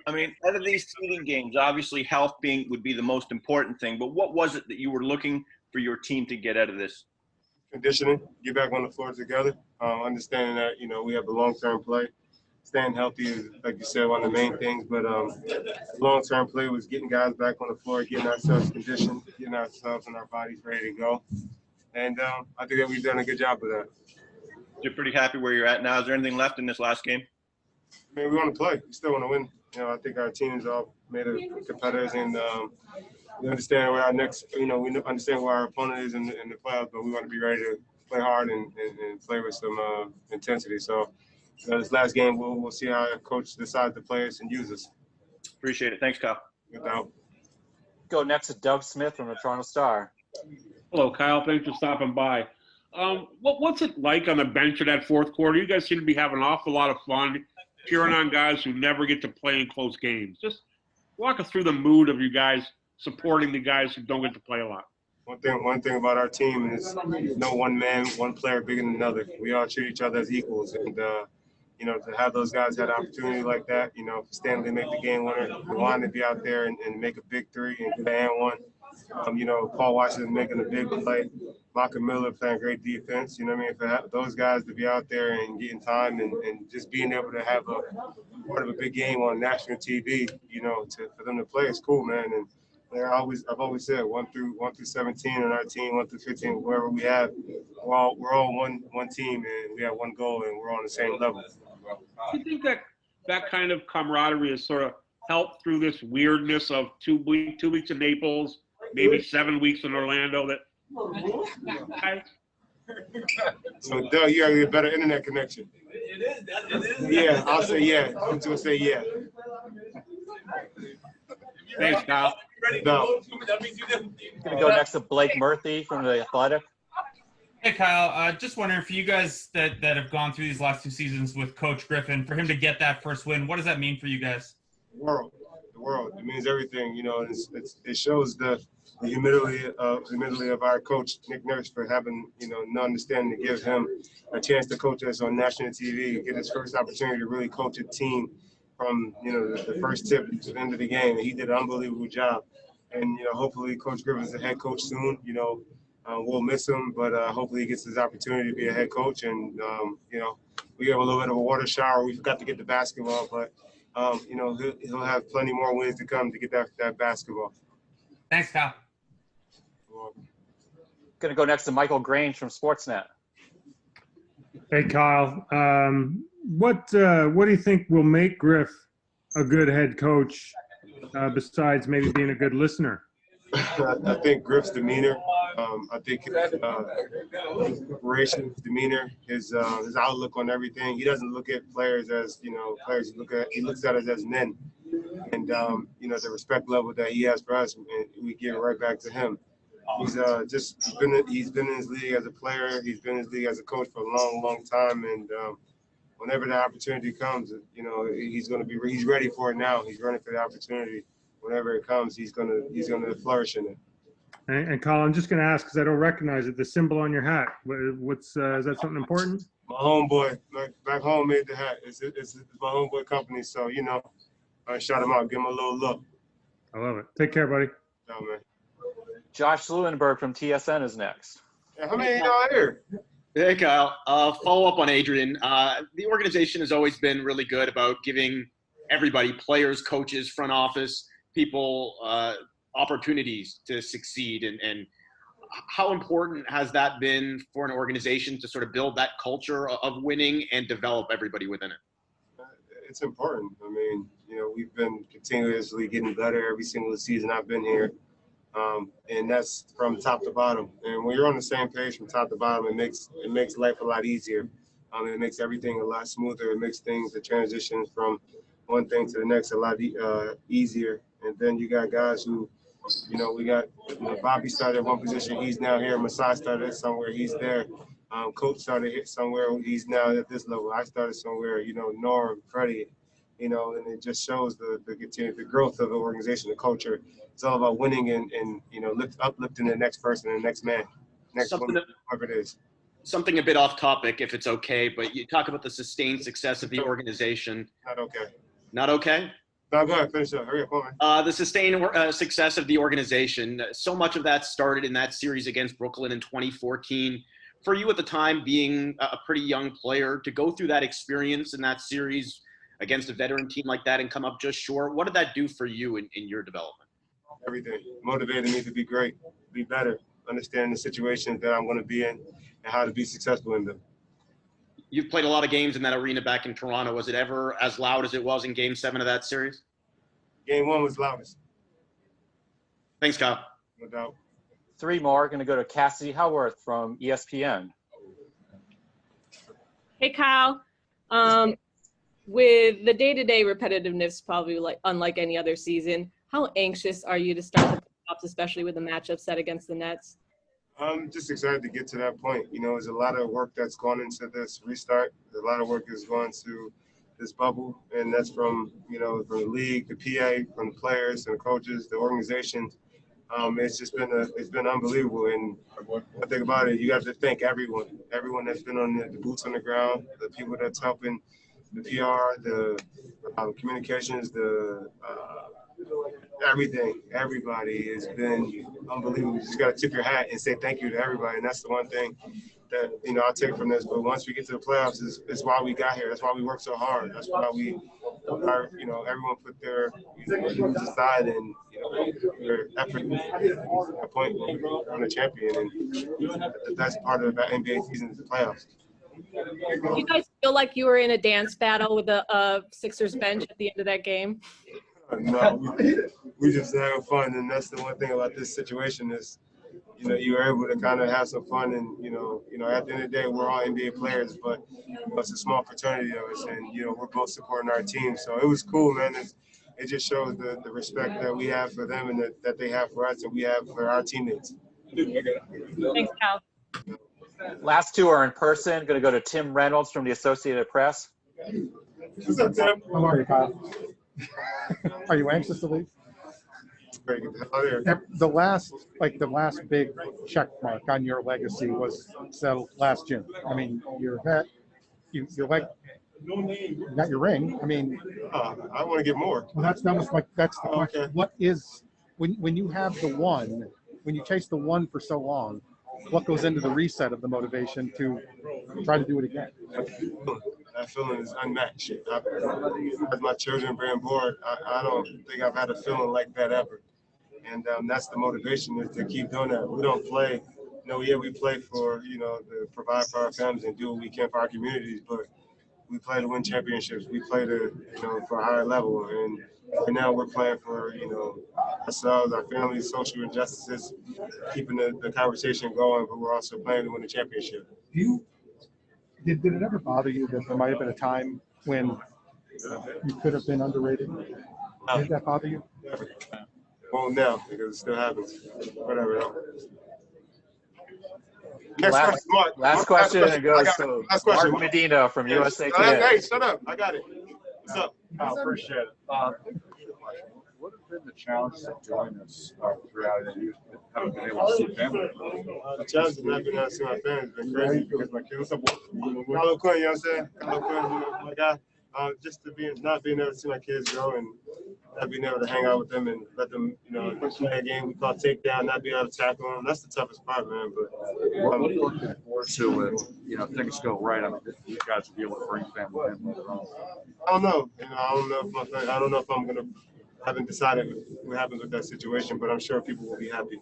I mean, out of these seeding games, obviously health would be the most important thing. But what was it that you were looking for your team to get out of this? Conditioning, get back on the floor together. Understanding that we have the long-term play. Staying healthy is, like you said, one of the main things. But long-term play was getting guys back on the floor, getting ourselves conditioned, getting ourselves and our bodies ready to go. And I think that we've done a good job of that. You're pretty happy where you're at now. Is there anything left in this last game? I mean, we want to play. We still want to win. I think our teams all made us competitors, and we understand where our next. We understand where our opponent is in the playoffs, but we want to be ready to play hard and play with some intensity. So, this last game, we'll see how our coach decides to play us and use us. Appreciate it. Thanks, Kyle. Without. Go next to Doug Smith from the Toronto Star. Hello, Kyle. Thanks for stopping by. What's it like on the bench in that fourth quarter? You guys seem to be having an awful lot of fun cheering on guys who never get to play in close games. Just walk us through the mood of you guys supporting the guys who don't get to play a lot. One thing about our team is no one man, one player bigger than another. We all treat each other as equals, and to have those guys have an opportunity like that, Stanley make the game winner, Juan to be out there and make a big three and get an one. Paul Washington making a big play, Malcolm Miller playing great defense. For those guys to be out there and getting time and just being able to have a part of a big game on national TV, for them to play is cool, man. And I've always said 1 through 17 on our team, 1 through 15, wherever we have, we're all one team and we have one goal and we're on the same level. Do you think that kind of camaraderie has sort of helped through this weirdness of 2 weeks in Naples, maybe 7 weeks in Orlando? So, Doug, you gotta get a better internet connection. It is. Yeah, I'll say yeah. I'm just gonna say yeah. Thanks, Kyle. No. Gonna go next to Blake Murphy from the Athletic. Hey, Kyle. Just wondering, for you guys that have gone through these last 2 seasons with Coach Griffin, for him to get that first win, what does that mean for you guys? The world. It means everything. It shows the humility of our coach Nick Nurse for having no understanding to give him a chance to coach us on national TV, get his first opportunity to really coach a team from the first tip to the end of the game. And he did an unbelievable job. And hopefully Coach Griffin's the head coach soon. We'll miss him, but hopefully he gets his opportunity to be a head coach. And we have a little bit of a water shower. We forgot to get the basketball, but he'll have plenty more wins to come to get that basketball. Thanks, Kyle. Going to go next to Michael Grange from Sportsnet. Hey, Kyle. What do you think will make Griff a good head coach besides maybe being a good listener? I think Griff's demeanor. I think his preparation, demeanor, his outlook on everything. He doesn't look at players as players. He looks at us as men, and the respect level that he has for us, and we give it right back to him. He's been in his league as a player. He's been in his league as a coach for a long time, and whenever the opportunity comes, he's ready for it now. He's ready for the opportunity. Whenever it comes, he's gonna flourish in it. And Kyle, I'm just going to ask because I don't recognize it. The symbol on your hat. What's is that something important? My homeboy, back home, made the hat. It's my homeboy company, so I shout him out, give him a little look. I love it. Take care, buddy. No, man. Josh Lewinberg from TSN is next. Yeah, how many y'all here? Hey, Kyle. Follow up on Adrian. The organization has always been really good about giving everybody, players, coaches, front office, people, opportunities to succeed. And how important has that been for an organization to sort of build that culture of winning and develop everybody within it? It's important. I mean, we've been continuously getting better every single season I've been here. And that's from top to bottom. And when you're on the same page from top to bottom, it makes life a lot easier. It makes everything a lot smoother. It makes the transition from one thing to the next a lot easier. And then you got guys who, we got Bobby started at one position. He's now here. Masai started somewhere. He's there. Coach started somewhere. He's now at this level. I started somewhere. Norm, Freddie. And it just shows the growth of the organization, the culture. It's all about winning and uplifting the next person, the next man, whoever it is. Something a bit off topic, if it's okay, but you talk about the sustained success of the organization. Not okay. Not okay? No, go ahead, finish up. Hurry up, come on. The sustained success of the organization. So much of that started in that series against Brooklyn in 2014. For you at the time, being a pretty young player, to go through that experience in that series against a veteran team like that and come up just short, what did that do for you in your development? Everything. Motivated me to be great, be better, understand the situations that I'm going to be in and how to be successful in them. You've played a lot of games in that arena back in Toronto. Was it ever as loud as it was in Game 7 of that series? Game 1 was loudest. Thanks, Kyle. No doubt. 3 more. Going to go to Cassie Howarth from ESPN. Hey, Kyle. With the day-to-day repetitiveness probably unlike any other season, how anxious are you to start the playoffs, especially with the matchup set against the Nets? I'm just excited to get to that point. You know, there's a lot of work that's gone into this restart. A lot of work is going to this bubble, and that's from, you know, the league, the PA, from the players and the coaches, the organization. It's just been unbelievable. And one thing about it, you have to thank everyone that's been on the boots on the ground, the people that's helping, the PR, the communications, the everything. Everybody has been unbelievable. You just got to tip your hat and say thank you to everybody. And that's the one thing that, you know, I'll take from this. But once we get to the playoffs, it's why we got here. That's why we worked so hard. That's why we are, you know, everyone put their moves aside and, you know, their effort to a point where we're on a champion. And the best part of that NBA season is the playoffs. You guys feel like you were in a dance battle with the Sixers bench at the end of that game? No, we just having fun, and that's the one thing about this situation is, you know, you were able to kind of have some fun, and you know, at the end of the day, we're all NBA players, but you know, it's a small fraternity of us, and you know, we're both supporting our team, so it was cool, man. It just shows the respect that we have for them and that they have for us, and we have for our teammates. Thanks, Kyle. Last 2 are in person. Going to go to Tim Reynolds from the Associated Press. What's up, Tim? How are you, Kyle? Are you anxious to leave? Great, get the hell there. The last big check mark on your legacy was settled last June. I mean, you're vet, you got your ring. I mean, I want to get more. well, that's the question. Okay. What is when you have the one, when you chase the one for so long, what goes into the reset of the motivation to try to do it again? That feeling is unmatched. As my children being born, I don't think I've had a feeling like that ever. And that's the motivation, is to keep doing that. We don't play, you know, yeah, we play for, you know, to provide for our families and do what we can for our communities, but we play to win championships. We play to, you know, for a higher level. And right now we're playing for, you know, ourselves, our families, social injustices, keeping the conversation going, but we're also playing to win the championship. Did it ever bother you that there might have been a time when you could have been underrated? Did that bother you? Well, now, because it still happens. Whatever. Next question, Mark. Last question goes to Last question. Mark Medina from USA Hey, Today. hey, shut up. I got it. What's up? I appreciate it. What have been the challenges of doing this throughout it? You haven't been able to see family. The challenge of not being able to see my family has been crazy because my kids. Carlo Quinn, you know what I'm saying? Carlo Quinn, you know, my guy. Just to not being able to see my kids grow and not being able to hang out with them and let them, you know, play a game we call takedown, not being able to tackle them. That's the toughest part, man. But What are you looking forward to when, you know, things go right? I mean, you guys will be able to bring family in later on. I don't know. You know, I don't know if I'm gonna. I haven't decided what happens with that situation, but I'm sure people will be happy.